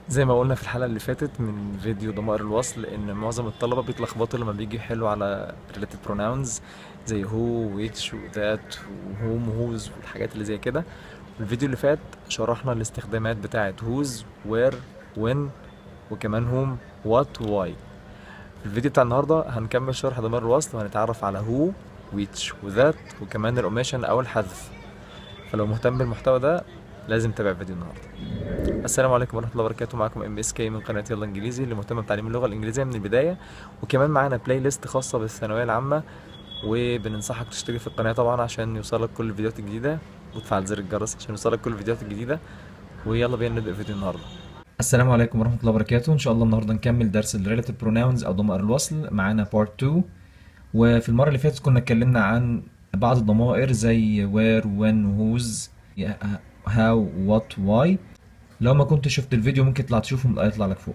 زي ما قلنا في الحلقة اللي فاتت من فيديو ضمائر الوصل ان معظم الطلبة بيتلخبطوا لما بيجي يحلوا على related pronouns زي who which و that و whom whose والحاجات اللي زي كده. الفيديو اللي فات شرحنا الاستخدامات بتاعة whose where when وكمان whom what و why. في الفيديو بتاع النهاردة هنكمل شرح ضمائر الوصل وهنتعرف على who which و that وكمان الاوميشن او الحذف. فلو مهتم بالمحتوى ده لازم تتابع فيديو النهارده. السلام عليكم ورحمة الله وبركاته، معكم ام اس كي من قناة يلا انجليزي اللي مهتمة بتعليم اللغة الانجليزية من البداية، وكمان معانا بلاي ليست خاصة بالثانوية العامة، وبننصحك تشترك في القناة طبعا عشان يوصلك كل الفيديوهات الجديدة وتفعل زر الجرس عشان يوصلك كل الفيديوهات الجديدة. ويلا بينا نبدأ فيديو النهاردة. السلام عليكم ورحمة الله وبركاته، ان شاء الله النهاردة نكمل درس ال relative pronouns او ضمائر الوصل، معانا part 2. وفي المرة اللي فاتت كنا اتكلمنا عن بعض الضمائر زي where when whose how what why. لو ما كنت شفت الفيديو ممكن تطلع تشوفه يطلع لك فوق.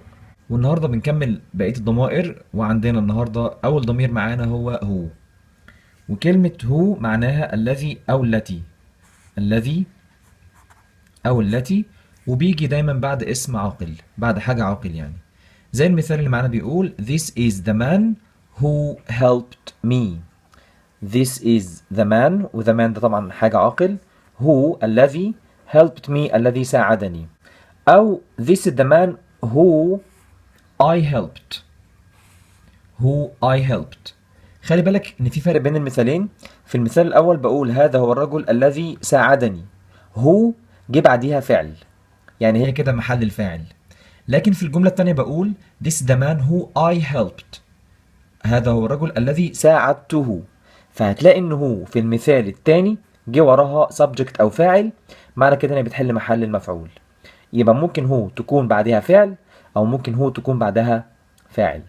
والنهارده بنكمل بقية الضمائر، وعندنا النهارده أول ضمير معانا هو. وكلمة هو معناها الذي أو التي. الذي أو التي، وبيجي دايما بعد اسم عاقل، بعد حاجة عاقل يعني. زي المثال اللي معانا بيقول This is the man who helped me. This is the man، و the man ده طبعا حاجة عاقل. who الذي، helped me الذي ساعدني. أو this is the man who I helped. who I helped. خلي بالك إن في فرق بين المثالين. في المثال الأول بقول هذا هو الرجل الذي ساعدني. who جه بعديها فعل، يعني هي كده محل الفاعل. لكن في الجملة التانية بقول this is the man who I helped. هذا هو الرجل الذي ساعدته. فهتلاقي إن هو في المثال التاني جه وراها subject أو فاعل، معنى كده إنها بتحل محل المفعول. يبقى ممكن هو تكون بعدها فعل، أو ممكن هو تكون بعدها فاعل.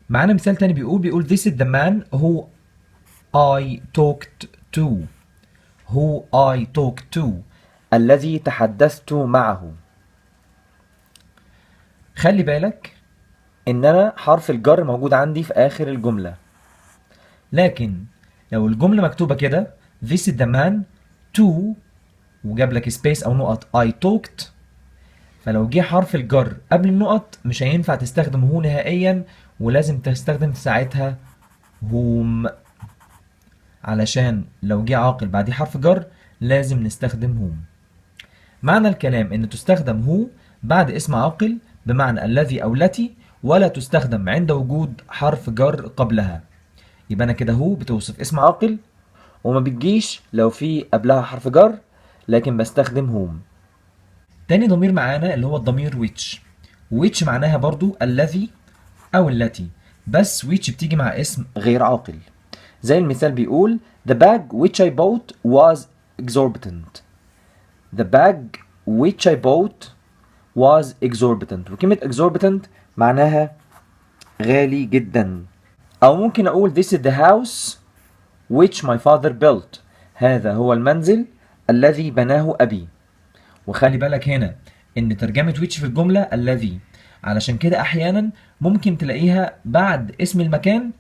معانا مثال تاني بيقول this is the man who I talked to. who I talked to الذي تحدثت معه. خلي بالك إن أنا حرف الجر موجود عندي في آخر الجملة، لكن لو الجملة مكتوبة كده this is the man to وجاب لك سبيس أو نقط I talked، فلو جه حرف الجر قبل النقط مش هينفع تستخدم هو نهائيا، ولازم تستخدم في ساعتها هوم، علشان لو جه عاقل بعديه حرف جر لازم نستخدم هوم. معنى الكلام ان تستخدم هو بعد اسم عاقل بمعنى الذي او التي، ولا تستخدم عند وجود حرف جر قبلها. يبقى انا كده هو بتوصف اسم عاقل وما بتجيش لو في قبلها حرف جر، لكن بستخدم هوم. تاني ضمير معانا اللي هو الضمير which. which معناها برضو الذي أو التي، بس which بتيجي مع اسم غير عاقل. زي المثال بيقول The bag which I bought was exorbitant. The bag which I bought was exorbitant. وكلمة exorbitant معناها غالي جدا. أو ممكن أقول This is the house which my father built. هذا هو المنزل الذي بناه أبي. وخلي بالك هنا ان ترجمة which في الجملة الذي، علشان كده احيانا ممكن تلاقيها بعد اسم المكان،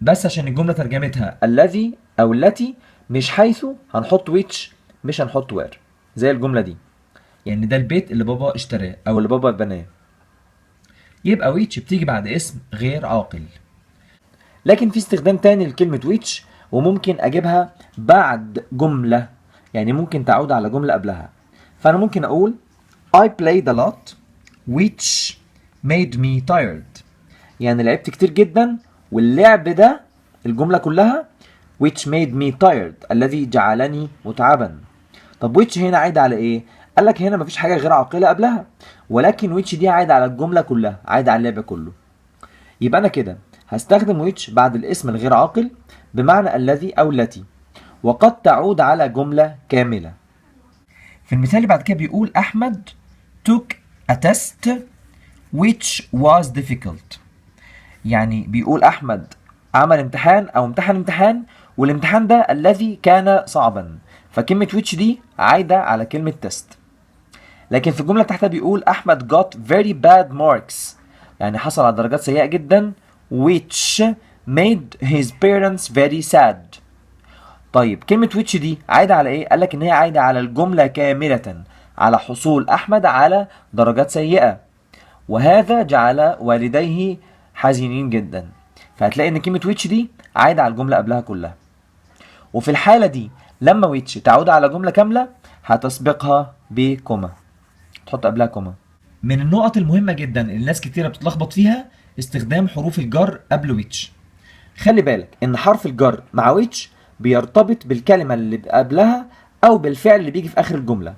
بس عشان الجملة ترجمتها الذي او التي، مش حيث هنحط which، مش هنحط where. زي الجملة دي، يعني ده البيت اللي بابا اشتراه او اللي بابا بناه، يبقى which بتيجي بعد اسم غير عاقل. لكن في استخدام تاني لكلمة which، وممكن اجيبها بعد جملة، يعني ممكن تعود على جملة قبلها. فأنا ممكن أقول I played a lot which made me tired. يعني لعبت كتير جدا واللعب ده الجملة كلها which made me tired الذي جعلني متعبا. طب which هنا عايدة على إيه؟ قال لك هنا مفيش حاجة غير عاقلة قبلها، ولكن which دي عايدة على الجملة كلها، عايدة على اللعب كله. يبقى أنا كده هستخدم which بعد الاسم الغير عاقل بمعنى الذي أو التي، وقد تعود على جملة كاملة. في المثال اللي بعد كده بيقول أحمد took a test which was difficult. يعني بيقول أحمد عمل امتحان أو امتحان والامتحان ده الذي كان صعبا، فكلمة which دي عايدة على كلمة test. لكن في الجملة تحتها بيقول أحمد got very bad marks، يعني حصل على درجات سيئة جدا which made his parents very sad. طيب كلمة which دي عايدة على ايه؟ قالك ان هي عايدة على الجملة كاملة، على حصول أحمد على درجات سيئة، وهذا جعل والديه حزينين جدا. فهتلاقي ان كلمة which دي عايدة على الجملة قبلها كلها. وفي الحالة دي لما which تعود على جملة كاملة هتسبقها بكوما، تحط قبلها كوما. من النقط المهمة جدا اللي الناس كتيرة بتتلخبط فيها استخدام حروف الجر قبل which. خلي بالك ان حرف الجر مع which بيرتبط بالكلمة اللي قبلها او بالفعل اللي بيجي في اخر الجملة.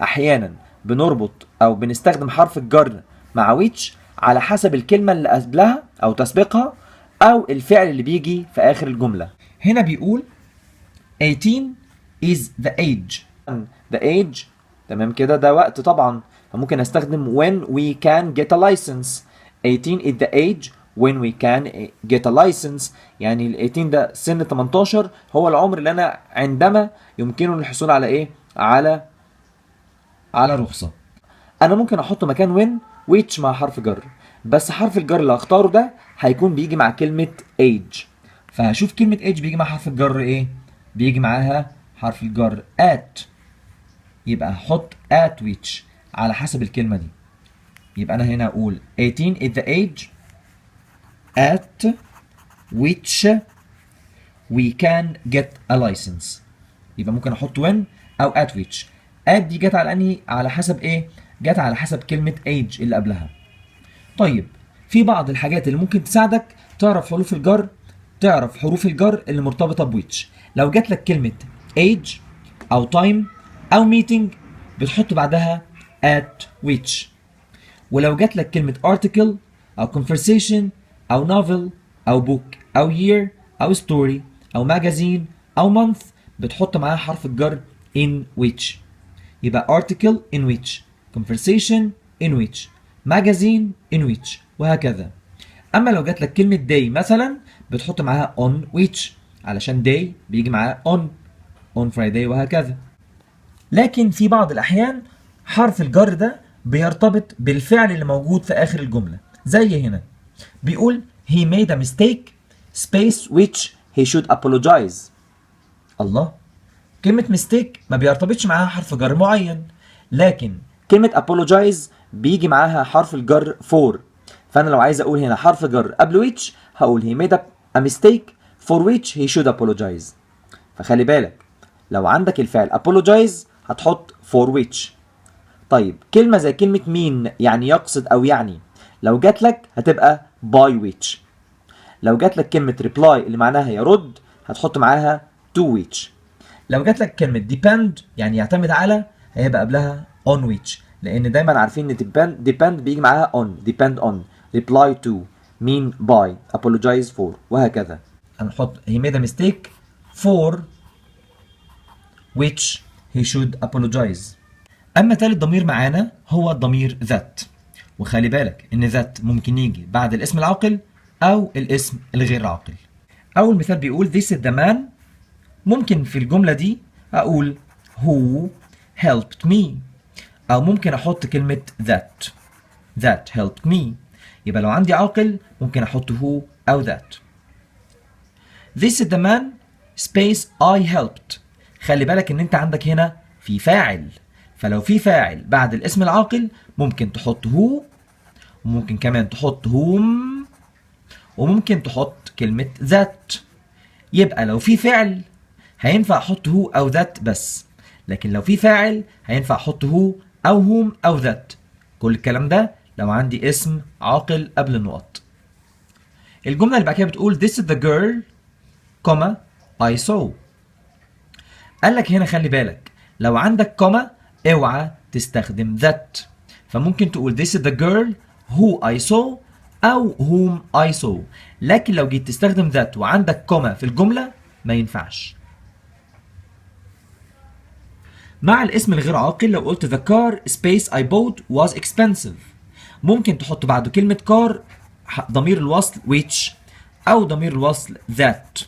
احيانا بنربط او بنستخدم حرف الجر مع which على حسب الكلمة اللي قبلها او تسبقها او الفعل اللي بيجي في اخر الجملة. هنا بيقول 18 is the age. the age تمام كده ده وقت طبعا، فممكن استخدم when we can get a license. 18 is the age when we can get a license. يعني ال 18 ده سن 18 هو العمر اللي انا عندما يمكنني الحصول على ايه؟ على رخصة. انا ممكن احط مكان when which مع حرف جر، بس حرف الجر اللي هختاره ده هيكون بيجي مع كلمة age. فهشوف كلمة age بيجي مع حرف الجر ايه؟ بيجي معاها حرف الجر at. يبقى هحط at which على حسب الكلمة دي. يبقى أنا هنا أقول 18 is the age at which we can get a license. يبقى ممكن أحط when أو at which. at دي جت على أنهي؟ على حسب إيه؟ جت على حسب كلمة age اللي قبلها. طيب في بعض الحاجات اللي ممكن تساعدك تعرف حروف الجر اللي مرتبطة بwhich. لو جات لك كلمة age أو time أو meeting بتحط بعدها at which. ولو جات لك كلمة article أو conversation أو novel أو book أو year أو story أو magazine أو month بتحط معاها حرف الجر in which. يبقى article in which, conversation in which, magazine in which وهكذا. أما لو جات لك كلمة day مثلا بتحط معاها on which علشان day بيجي معاها on Friday وهكذا. لكن في بعض الأحيان حرف الجر ده بيرتبط بالفعل اللي موجود في آخر الجملة. زي هنا بيقول he made a mistake space which he should apologize. الله، كلمة mistake ما بيرتبطش معاها حرف جر معين، لكن كلمة apologize بيجي معاها حرف الجر for. فأنا لو عايز أقول هنا حرف جر قبل which هقول he made a mistake for which he should apologize. فخلي بالك لو عندك الفعل apologize هتحط for which. طيب كلمة زي كلمة mean يعني يقصد أو يعني لو جات لك هتبقى by which. لو جات لك كلمة reply اللي معناها يرد هتحط معاها to which. لو جات لك كلمة depend يعني يعتمد على هيبقى قبلها on which، لأن دايما عارفين إن depend بيجي معاها on، depend on، reply to، mean by، apologize for وهكذا. هنحط he made a mistake for which he should apologize. أما تالت ضمير معانا هو الضمير that. وخلي بالك إن that ممكن يجي بعد الاسم العاقل أو الاسم الغير عاقل. أول مثال بيقول this is the man. ممكن في الجملة دي أقول who helped me، أو ممكن أحط كلمة that helped me. يبقى لو عندي عاقل ممكن أحط who أو that. this is the man space I helped. خلي بالك إن أنت عندك هنا في فاعل، فلو في فاعل بعد الاسم العاقل ممكن تحط who، وممكن كمان تحط whom، وممكن تحط كلمة that. يبقى لو في فعل هينفع احط who او that بس، لكن لو في فاعل هينفع احط who او whom او that. كل الكلام ده لو عندي اسم عاقل قبل النقط. الجملة اللي بعد كده بتقول this is the girl, I saw. قال لك هنا خلي بالك لو عندك كوما اوعى تستخدم that، فممكن تقول this is the girl who I saw أو whom I saw. لكن لو جيت تستخدم that وعندك كوما في الجملة ما ينفعش. مع الاسم الغير عاقل لو قلت the car space I bought was expensive ممكن تحط بعده كلمة car ضمير الوصل which أو ضمير الوصل that.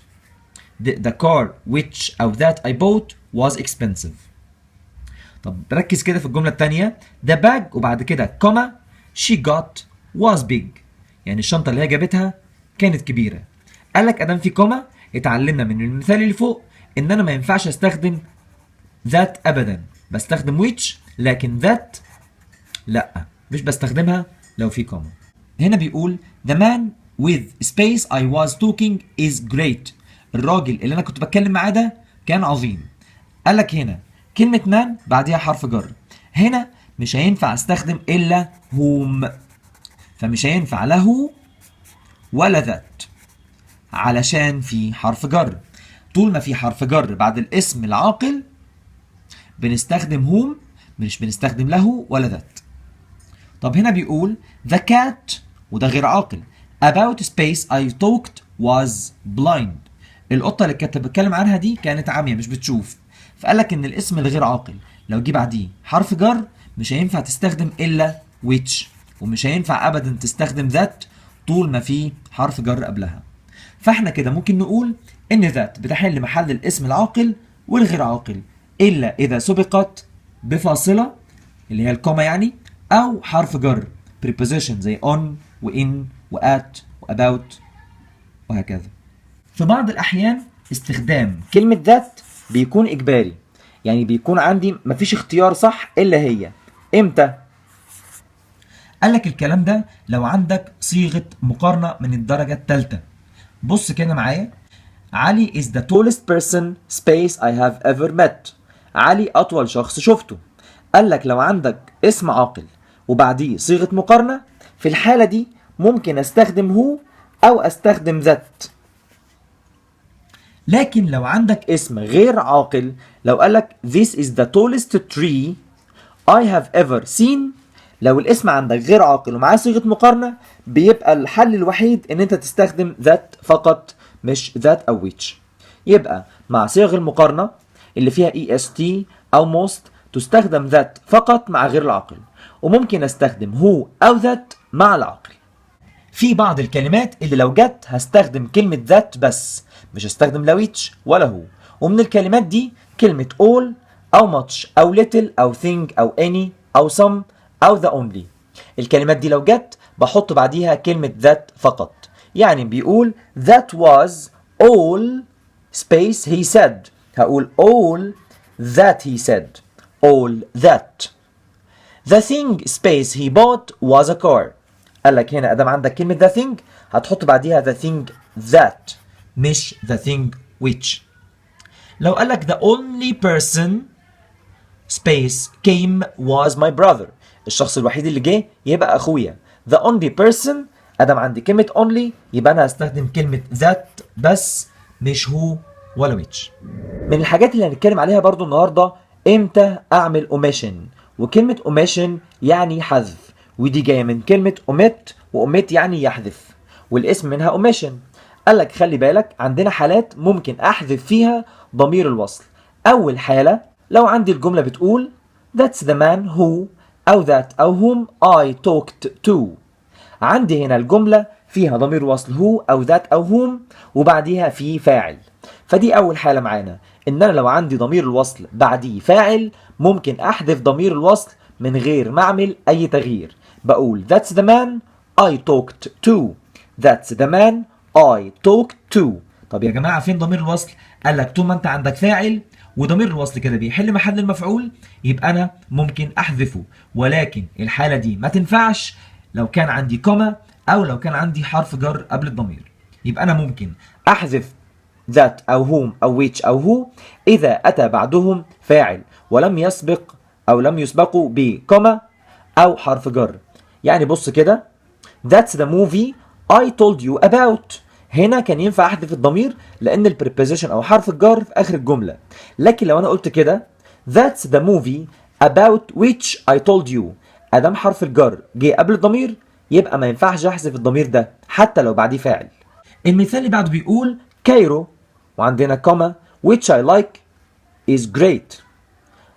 The car which أو that I bought was expensive. طب ركز كده في الجملة التانية the bag وبعد كده كوما she got was big، يعني الشنطة اللي هي جابتها كانت كبيرة. قالك أدام في كوما اتعلمنا من المثال اللي فوق إن أنا ما ينفعش أستخدم that أبدا، بستخدم which، لكن that لا، مش بستخدمها لو في كوما. هنا بيقول the man with space I was talking is great. الراجل اللي انا كنت بتكلم معاه ده كان عظيم. قال لك هنا كلمة man بعديها حرف جر، هنا مش هينفع استخدم الا whom، فمش هينفع لا هو ولا that علشان في حرف جر. طول ما في حرف جر بعد الاسم العاقل بنستخدم whom، مش بنستخدم له ولا that. طب هنا بيقول the cat وده غير عاقل. about space I talked was blind. القطة اللي كنت بتكلم عنها دي كانت عامية مش بتشوف. فقال لك ان الاسم الغير عاقل لو جه بعديه حرف جر مش هينفع تستخدم الا which، ومش هينفع ابدا تستخدم that طول ما في حرف جر قبلها. فاحنا كده ممكن نقول ان that بتحل محل الاسم العاقل والغير عاقل الا اذا سبقت بفاصلة اللي هي الكوما يعني، او حرف جر preposition زي on وin وat وabout وهكذا. في بعض الاحيان استخدام كلمة that بيكون اجباري، يعني بيكون عندي مفيش اختيار صح الا هي. امتى؟ قال لك الكلام ده لو عندك صيغة مقارنة من الدرجة الثالثة. بص كده معايا، علي is the tallest person space I have ever met. علي أطول شخص شفته. قال لك لو عندك اسم عاقل وبعديه صيغة مقارنة، في الحالة دي ممكن استخدم هو أو استخدم ذات. لكن لو عندك اسم غير عاقل، لو قال لك this is the tallest tree I have ever seen، لو الاسم عندك غير عاقل ومعاه صيغة مقارنة بيبقى الحل الوحيد ان انت تستخدم that فقط مش that او which. يبقى مع صيغ المقارنة اللي فيها est او most تستخدم that فقط مع غير العاقل، وممكن استخدم هو او that مع العاقل. في بعض الكلمات اللي لو جت هستخدم كلمة that بس، مش هستخدم لا which ولا هو. ومن الكلمات دي كلمة all او much او little او thing او any او some أو the only. الكلمات دي لو جت بحط بعديها كلمة that فقط. يعني بيقول that was all space he said، هقول all that he said. all that. the thing space he bought was a car. قال لك هنا أدام عندك كلمة the thing هتحط بعديها the thing that مش the thing which. لو قال لك the only person space came was my brother، الشخص الوحيد اللي جه يبقى اخويا. the only person ادام عندي كلمة only يبقى انا هستخدم كلمة that بس مش هو ولا which. من الحاجات اللي هنتكلم عليها برضو النهاردة امتى اعمل omission. وكلمة omission يعني حذف، ودي جاية من كلمة omit، وomit يعني يحذف، والاسم منها omission. قالك خلي بالك عندنا حالات ممكن احذف فيها ضمير الوصل. اول حالة لو عندي الجملة بتقول that's the man who أو that أو whom I talked to. عندي هنا الجملة فيها ضمير وصل who أو that أو whom وبعديها في فاعل. فدي أول حالة معانا، إن أنا لو عندي ضمير الوصل بعديه فاعل ممكن أحذف ضمير الوصل من غير ما أعمل أي تغيير. بقول that's the man I talked to. that's the man I talked to. طب يا جماعة فين ضمير الوصل؟ قال لك طول ما أنت عندك فاعل وضمير الوصل كده بيحل محل المفعول يبقى انا ممكن احذفه، ولكن الحاله دي ما تنفعش لو كان عندي كوما او لو كان عندي حرف جر قبل الضمير. يبقى انا ممكن احذف that او whom او which او who اذا اتى بعدهم فاعل ولم يسبق او لم يسبقوا بكوما او حرف جر. يعني بص كده that's the movie I told you about. هنا كان ينفع احذف الضمير لان البريبوزيشن او حرف الجر في اخر الجمله. لكن لو انا قلت كده that's the movie about which I told you، ادام حرف الجر جه قبل الضمير يبقى ما ينفعش احذف الضمير ده حتى لو بعديه فاعل. المثال اللي بعده بيقول كايرو وعندنا كوما which I like is great.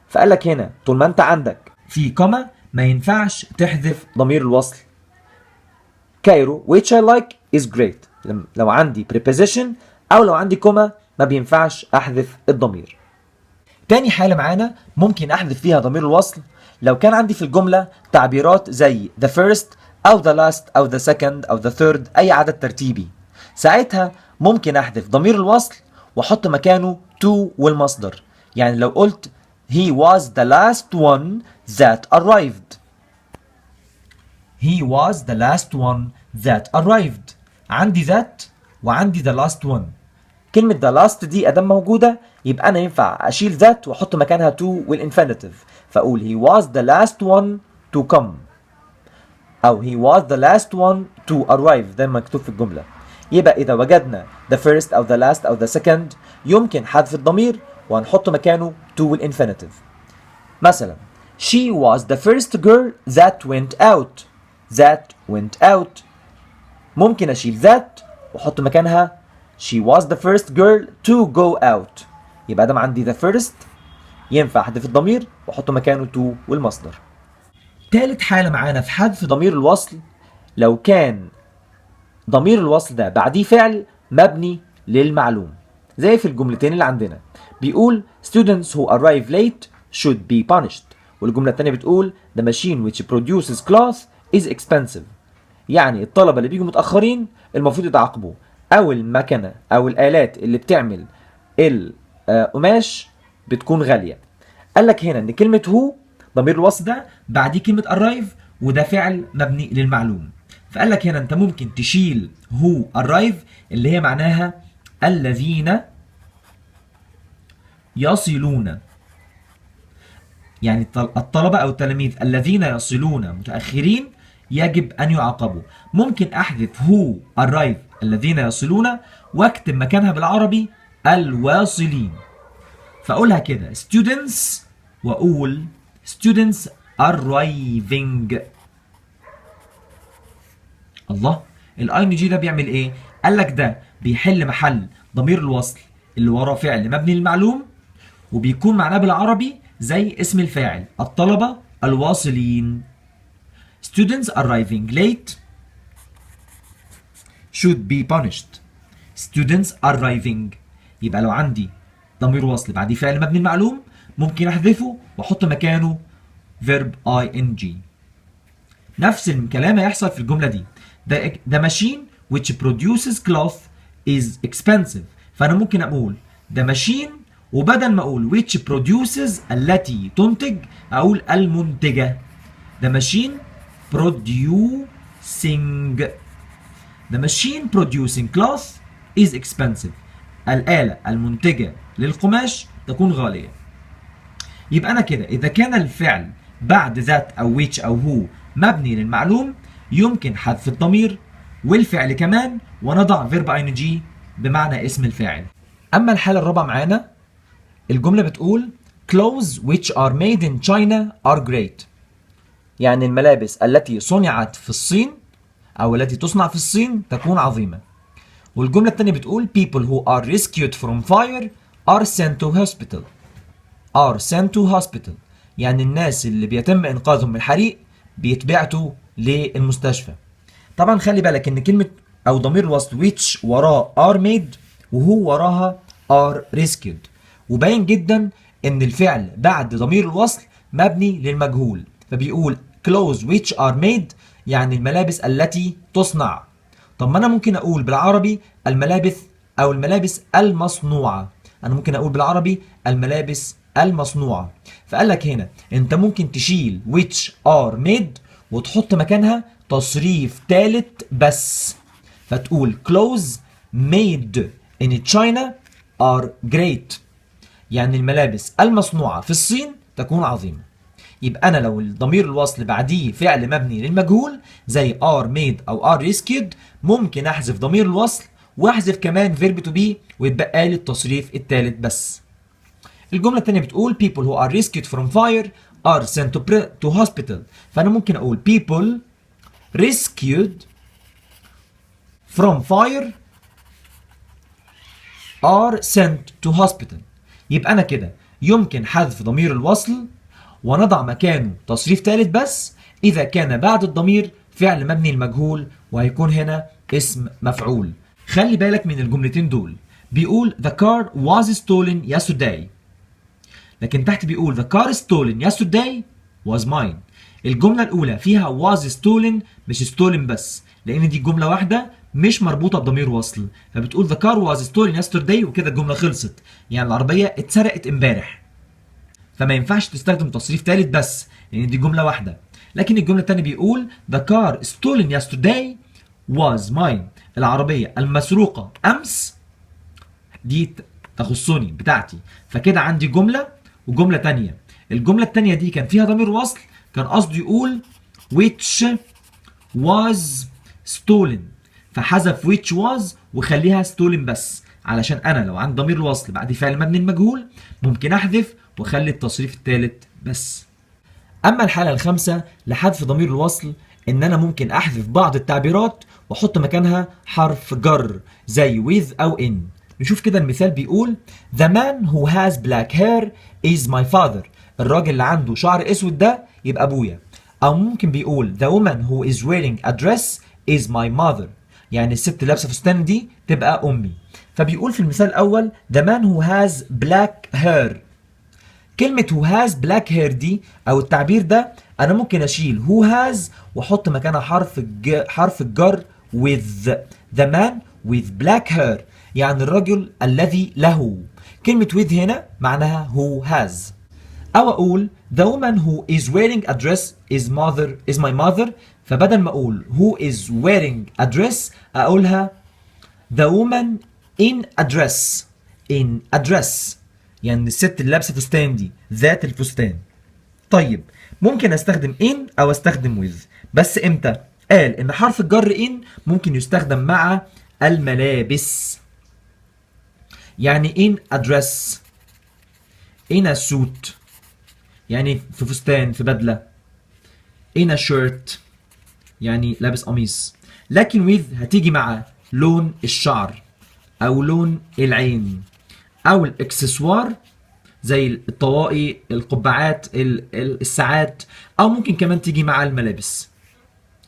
فقال لك هنا طول ما انت عندك في كوما ما ينفعش تحذف ضمير الوصل. كايرو which I like is great لو عندي preposition او لو عندي كوما ما بينفعش احذف الضمير. تاني حالة معانا ممكن احذف فيها ضمير الوصل لو كان عندي في الجملة تعبيرات زي the first او the last او the second او the third اي عدد ترتيبي. ساعتها ممكن احذف ضمير الوصل واحط مكانه to والمصدر. يعني لو قلت he was the last one that arrived. He was the last one that arrived. عندي that وعندي the last one. كلمة the last دي أدام موجودة يبقى أنا ينفع أشيل that وأحط مكانها to والinfinitive، فأقول he was the last one to come أو he was the last one to arrive ده مكتوب في الجملة. يبقى إذا وجدنا the first أو the last أو the second يمكن حذف الضمير وهنحط مكانه to والinfinitive. مثلا she was the first girl that went out. that went out ممكن أشيل that وأحط مكانها she was the first girl to go out. يبقى ده عندي the first ينفع أحذف الضمير وأحط مكانه to والمصدر. تالت حالة معانا في حذف ضمير الوصل لو كان ضمير الوصل ده بعديه فعل مبني للمعلوم، زي في الجملتين اللي عندنا بيقول students who arrive late should be punished، والجملة التانية بتقول the machine which produces cloth is expensive. يعني الطلبة اللي بيجوا متأخرين المفروض يتعاقبوا، أو المكنة أو الآلات اللي بتعمل القماش بتكون غالية. قال لك هنا إن كلمة هو ضمير الوصل ده بعديه كلمة arrive وده فعل مبني للمعلوم، فقال لك هنا أنت ممكن تشيل هو arrive اللي هي معناها الذين يصلون، يعني الطلبة أو التلاميذ الذين يصلون متأخرين يجب أن يعاقبوا. ممكن أحذف هو arrive الذين يصلون واكتب مكانها بالعربي الواصلين، فأقولها كده students وأقول students arriving. الله، الاي ان جي ده بيعمل ايه؟ قال لك ده بيحل محل ضمير الوصل اللي وراه فعل مبني للمعلوم وبيكون معناه بالعربي زي اسم الفاعل الطلبة الواصلين. Students arriving late should be punished. Students arriving يبقى لو عندي ضمير وصل بعديه فعل مبني للمعلوم ممكن احذفه واحط مكانه verb ing. نفس الكلام هيحصل في الجملة دي. The machine which produces cloth is expensive. فأنا ممكن أقول the machine وبدل ما أقول which produces التي تنتج أقول المنتجة. The machine producing. The machine producing cloth is expensive. الآلة المنتجة للقماش تكون غالية. يبقى أنا كده إذا كان الفعل بعد ذات أو which أو هو مبني للمعلوم يمكن حذف الضمير والفعل كمان ونضع verb ing بمعنى اسم الفاعل. أما الحالة الرابعة معانا الجملة بتقول clothes which are made in China are great. يعني الملابس التي صنعت في الصين أو التي تصنع في الصين تكون عظيمة. والجملة الثانية بتقول people who are rescued from fire are sent to hospital. are sent to hospital يعني الناس اللي بيتم إنقاذهم من الحريق بيتبعتوا للمستشفى. طبعا خلي بالك إن كلمة أو ضمير الوصل which وراه are made وهو وراها are rescued، وباين جدا إن الفعل بعد ضمير الوصل مبني للمجهول، فبيقول clothes which are made يعني الملابس التي تصنع. طب ما أنا ممكن أقول بالعربي الملابس أو الملابس المصنوعة، أنا ممكن أقول بالعربي الملابس المصنوعة. فقال لك هنا أنت ممكن تشيل which are made وتحط مكانها تصريف ثالث بس، فتقول clothes made in China are great يعني الملابس المصنوعة في الصين تكون عظيمة. يبقى أنا لو الضمير الوصل بعديه فعل مبني للمجهول زي are made أو are rescued ممكن أحذف ضمير الوصل وأحذف كمان verb to be ويتبقى لي التصريف الثالث بس. الجملة الثانية بتقول people who are rescued from fire are sent to hospital. فأنا ممكن أقول people rescued from fire are sent to hospital. يبقى أنا كده يمكن حذف ضمير الوصل ونضع مكانه تصريف ثالث بس إذا كان بعد الضمير فعل مبني المجهول وهيكون هنا اسم مفعول. خلي بالك من الجملتين دول، بيقول the car was stolen yesterday لكن تحت بيقول the car stolen yesterday was mine. الجملة الأولى فيها was stolen مش stolen بس لأن دي جملة واحدة مش مربوطة بضمير وصل، فبتقول the car was stolen yesterday وكده الجملة خلصت، يعني العربية اتسرقت امبارح. فما ينفعش تستخدم تصريف ثالث بس لان دي جمله واحده. لكن الجمله الثانيه بيقول the car stolen yesterday was mine. العربيه المسروقه امس دي تخصني بتاعتي. فكده عندي جمله وجمله ثانيه. الجمله الثانيه دي كان فيها ضمير وصل، كان قصده يقول which was stolen، فحذف which was وخليها stolen بس، علشان انا لو عندي ضمير الوصل بعد فعل مبني المجهول ممكن احذف واخلي التصريف الثالث بس. اما الحاله الخامسه لحذف ضمير الوصل، ان انا ممكن احذف بعض التعبيرات واحط مكانها حرف جر زي with او in. نشوف كده المثال بيقول the man who has black hair is my father. الراجل اللي عنده شعر اسود ده يبقى ابويا. او ممكن بيقول the woman who is wearing a dress is my mother. يعني الست اللي لابسه فستان دي تبقى امي. فبيقول في المثال الاول the man who has black hair. كلمة who has black hair دي او التعبير ده انا ممكن اشيل who has واحط مكانها حرف الجر with. the man with black hair يعني الرجل الذي له. كلمة with هنا معناها who has. او اقول the woman who is wearing a dress is my mother. فبدل ما اقول who is wearing a dress اقولها the woman in a dress. in a dress يعني الست اللي لابسه فستان دي ذات الفستان. طيب ممكن استخدم in او استخدم with، بس امتى؟ قال ان حرف الجر in ممكن يستخدم مع الملابس. يعني in a dress، in a suit يعني في فستان في بدله، in a shirt يعني لابس قميص. لكن with هتيجي مع لون الشعر او لون العين او الاكسسوار زي الطواقي القبعات الساعات، او ممكن كمان تيجي مع الملابس.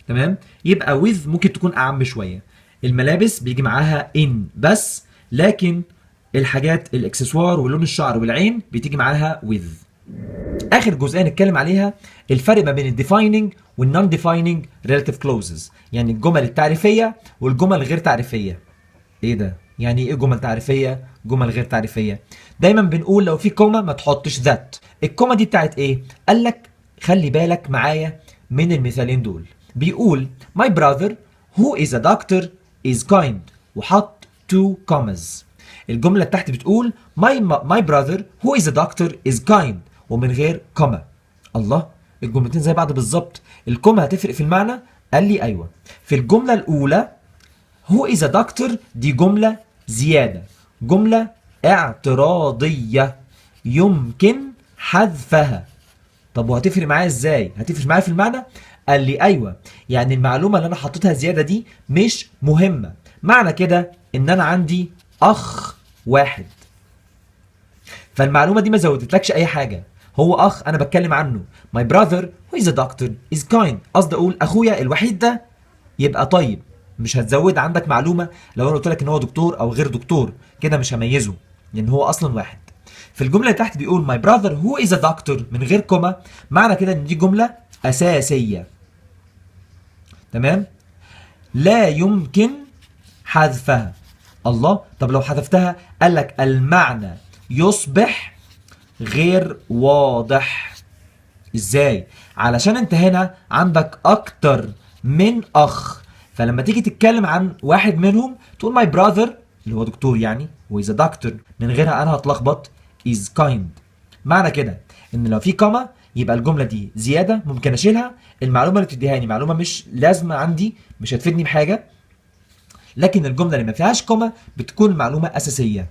تمام؟ يبقى with ممكن تكون اعم شويه. الملابس بيجي معاها in بس، لكن الحاجات الاكسسوار ولون الشعر والعين بتيجي معاها with. اخر جزئيه نتكلم عليها الفرق ما بين الديفايننج والنون ديفايننج ريلاتيف كلوزز، يعني الجمل التعريفيه والجمل الغير تعريفيه. ايه ده؟ يعني ايه جمل تعريفيه جمل غير تعريفيه؟ دايما بنقول لو في كوما ما تحطش ذات. الكوما دي بتاعت ايه؟ قال لك خلي بالك معايا من المثالين دول. بيقول my brother who is a doctor is kind وحط two commas. الجمله اللي تحت بتقول my brother who is a doctor is kind ومن غير كوما. الله، الجملتين زي بعض بالظبط. الكوما هتفرق في المعنى؟ قال لي ايوه. في الجمله الاولى who is a doctor دي جمله زياده، جمله اعتراضيه يمكن حذفها. طب وهتفرق معايا ازاي؟ هتفرق معايا في المعنى؟ قال لي ايوه، يعني المعلومه اللي انا حطيتها زياده دي مش مهمه. معنى كده ان انا عندي اخ واحد، فالمعلومه دي ما زودتلكش اي حاجه. هو اخ انا بتكلم عنه. my brother who is a doctor is kind، قصدي اقول اخويا الوحيد ده يبقى طيب. مش هتزود عندك معلومه لو انا قلت لك ان هو دكتور او غير دكتور، كده مش هميزه لان هو اصلا واحد. في الجمله اللي تحت بيقول my brother who is a doctor من غير كوما، معنى كده ان دي جمله اساسيه. تمام؟ لا يمكن حذفها. الله، طب لو حذفتها قال لك المعنى يصبح غير واضح. ازاي؟ علشان انت هنا عندك اكتر من اخ، فلما تيجي تتكلم عن واحد منهم تقول my brother اللي هو دكتور يعني و is a doctor، من غيرها انا هتلخبط is kind. معنى كده ان لو في كوما يبقى الجمله دي زياده ممكن اشيلها. المعلومه اللي بتديهاني معلومه مش لازمه عندي، مش هتفيدني بحاجه. لكن الجمله اللي ما فيهاش كوما بتكون معلومه اساسيه.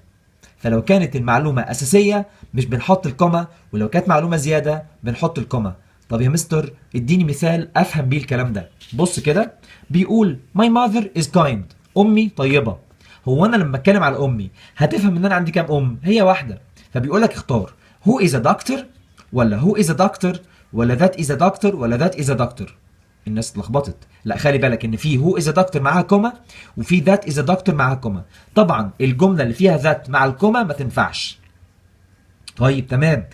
فلو كانت المعلومه اساسيه مش بنحط الكوما، ولو كانت معلومه زياده بنحط الكوما. طب يا مستر اديني مثال افهم بيه الكلام ده. بص كده بيقول my mother is kind، امي طيبه. هو انا لما اتكلم على امي هتفهم ان انا عندي كام ام؟ هي واحده. فبيقول لك اختار who is a doctor ولا who is a doctor ولا that is a doctor ولا that is a doctor. الناس اتلخبطت. لا خلي بالك ان في who is a doctor معاها كوما وفي that is a doctor معاها كوما. طبعا الجمله اللي فيها that مع الكوما ما تنفعش. طيب تمام.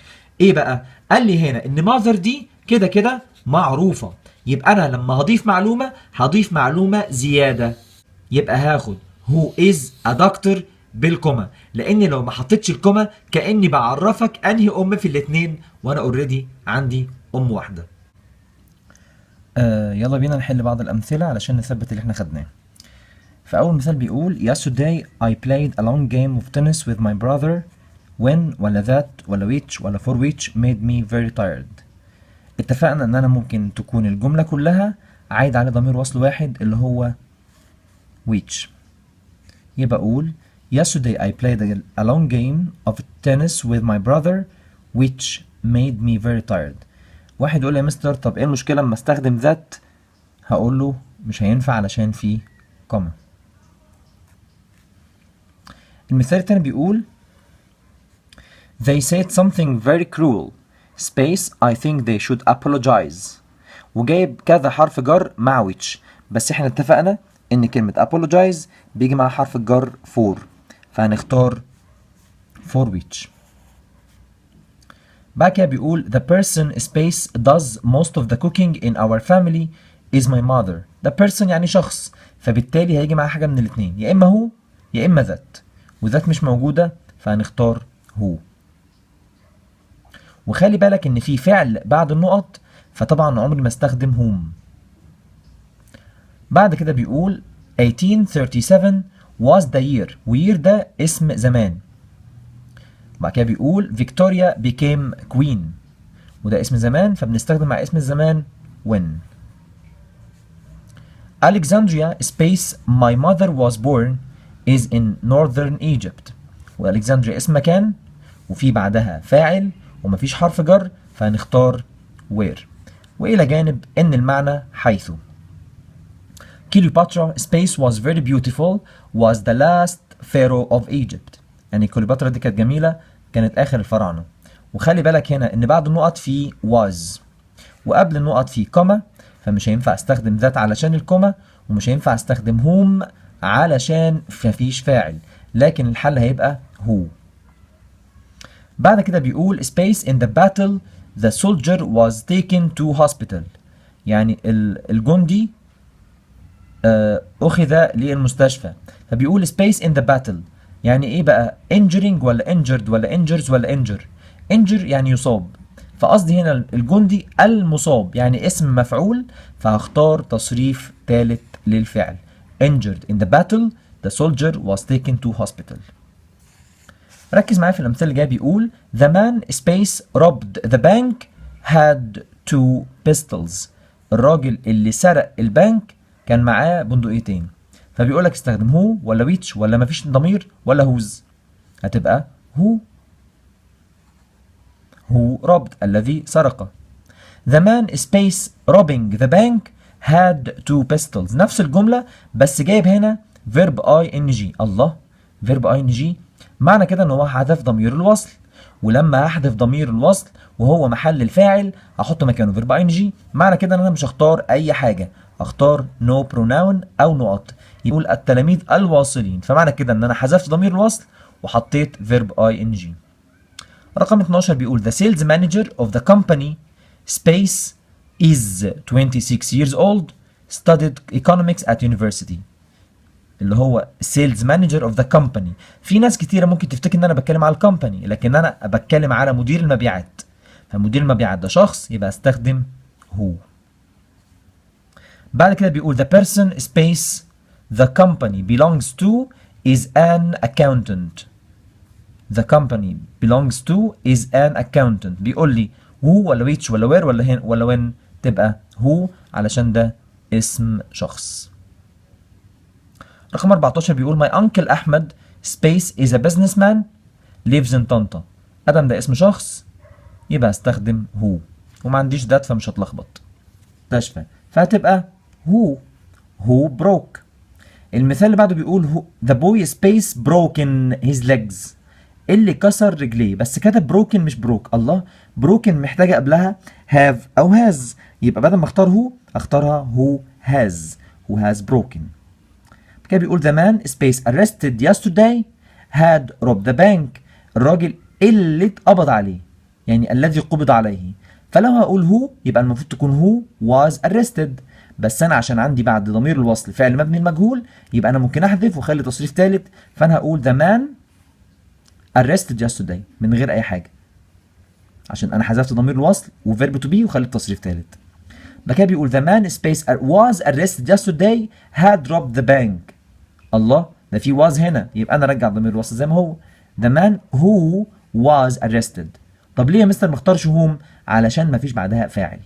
ايه بقى؟ قال لي هنا ان mother دي كده كده معروفه، يبقى انا لما هضيف معلومه هضيف معلومه زياده. يبقى هاخد who is a doctor بالكوما، لاني لو ما حطيتش الكوما كاني بعرفك انهي ام في الاثنين، وانا اوريدي عندي ام واحده. يلا بينا نحل بعض الامثله علشان نثبت اللي احنا خدناه. فاول مثال بيقول yesterday I played a long game of tennis with my brother when ولا that ولا which ولا for which made me very tired. اتفقنا ان انا ممكن تكون الجمله كلها عايد على ضمير وصل واحد اللي هو which. يبقى اقول yesterday I played a long game of tennis with my brother which made me very tired. واحد يقول لي يا مستر طب ايه المشكله اما استخدم that؟ هقول له مش هينفع علشان في كوما. المثال التاني بيقول they said something very cruel space I think they should apologize، وجايب كذا حرف جر مع which، بس احنا اتفقنا ان كلمة apologize بيجي مع حرف الجر for، فهنختار for which. بعد كده بيقول the person space does most of the cooking in our family is my mother. the person يعني شخص، فبالتالي هيجي معاه حاجة من الاتنين، يا اما هو يا اما that، وذات مش موجودة فهنختار هو. وخلي بالك ان في فعل بعد النقط، فطبعا عمري ما استخدم whom. بعد كده بيقول 1837 was the year، وير ده اسم زمان. بعد كده بيقول فيكتوريا became queen، وده اسم زمان فبنستخدم مع اسم الزمان when. Alexandria space my mother was born is in northern Egypt، والكسندريا اسم مكان وفي بعدها فاعل ومفيش حرف جر فهنختار where، والى جانب ان المعنى حيث. Cleopatra space was very beautiful was the last pharaoh of Egypt، يعني كليوباترا دي كانت جميلة، كانت آخر الفراعنة. وخلي بالك هنا إن بعد النقط في was وقبل النقط في كوما، فمش هينفع استخدم ذات علشان الكوما، ومش هينفع استخدم whom علشان مفيش فاعل، لكن الحل هيبقى who. بعد كده بيقول space in the battle the soldier was taken to hospital، يعني الجندي أخذ للمستشفى، فبيقول space in the battle يعني إيه بقى؟ injuring ولا injured ولا injures ولا injure؟ injure يعني يصاب، فقصدي هنا الجندي المصاب يعني اسم مفعول، فهختار تصريف ثالث للفعل injured in the battle the soldier was taken to hospital. ركز معايا في الأمثلة اللي جاية. بيقول the man space robbed the bank had two pistols، الراجل اللي سرق البنك كان معاه بندقيتين، فبيقول لك استخدم هو ولا ويتش ولا مفيش ضمير ولا هوز، هتبقى هو robbed الذي سرق. the man space robbing the bank had two pistols، نفس الجملة بس جايب هنا verb ing. الله، verb ing معنى كده ان هو حذف ضمير الوصل، ولما احذف ضمير الوصل وهو محل الفاعل هحط مكانه verb ing، معنى كده ان انا مش هختار اي حاجة، اختار no pronoun او نقط. يقول التلاميذ الواصلين، فمعنى كده ان انا حذفت ضمير الوصل وحطيت verb ing. رقم 12 بيقول the sales manager of the company space is 26 years old studied economics at university، اللي هو sales manager of the company. في ناس كتيرة ممكن تفتكر ان انا بتكلم على الكومباني، لكن انا بتكلم على مدير المبيعات، فمدير المبيعات ده شخص يبقى استخدم هو. بعد كده بيقول the person space the company belongs to is an accountant، the company belongs to is an accountant. بيقول لي who ولا which ولا where ولا هن ولا when، تبقى who علشان ده اسم شخص. رقم 14 بيقول my uncle أحمد space is a businessman lives in طنطا، أدم ده اسم شخص يبقى استخدم who، وما عنديش ذات فمش هتلخبط تشفى، فهتبقى who broke. المثال اللي بعده بيقول the boy space broken his legs، اللي كسر رجليه، بس كتب broken مش broke. الله، broken محتاجة قبلها have أو has، يبقى بدل ما اختار هو اختارها who has broken. كده بيقول the man space arrested yesterday had robbed the bank، الراجل اللي اتقبض عليه يعني الذي قبض عليه، فلو هقول هو يبقى المفروض تكون who was arrested، بس انا عشان عندي بعد ضمير الوصل فعل مبني المجهول، يبقى انا ممكن احذف واخلي تصريف ثالث. فانا هقول the man arrested yesterday من غير اي حاجه، عشان انا حذفت ضمير الوصل وفيرب تو بي وخليت تصريف ثالث. بعد كده بيقول the man space was arrested yesterday had robbed the bank. الله، ده في was هنا، يبقى انا ارجع ضمير الوصل زي ما هو. the man who was arrested. طب ليه يا مستر مختارش whom؟ علشان ما فيش بعدها فاعل.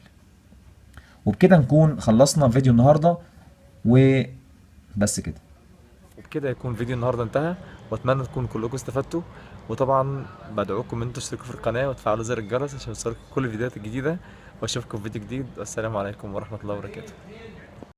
وبكده نكون خلصنا فيديو النهارده وبس كده. وبكده يكون فيديو النهارده انتهى، واتمنى تكونوا كلكم استفدتوا. وطبعا بدعوكم ان انتوا تشتركوا في القناه وتفعلوا زر الجرس عشان يوصلكم كل الفيديوهات الجديده، واشوفكم في فيديو جديد. والسلام عليكم ورحمه الله وبركاته.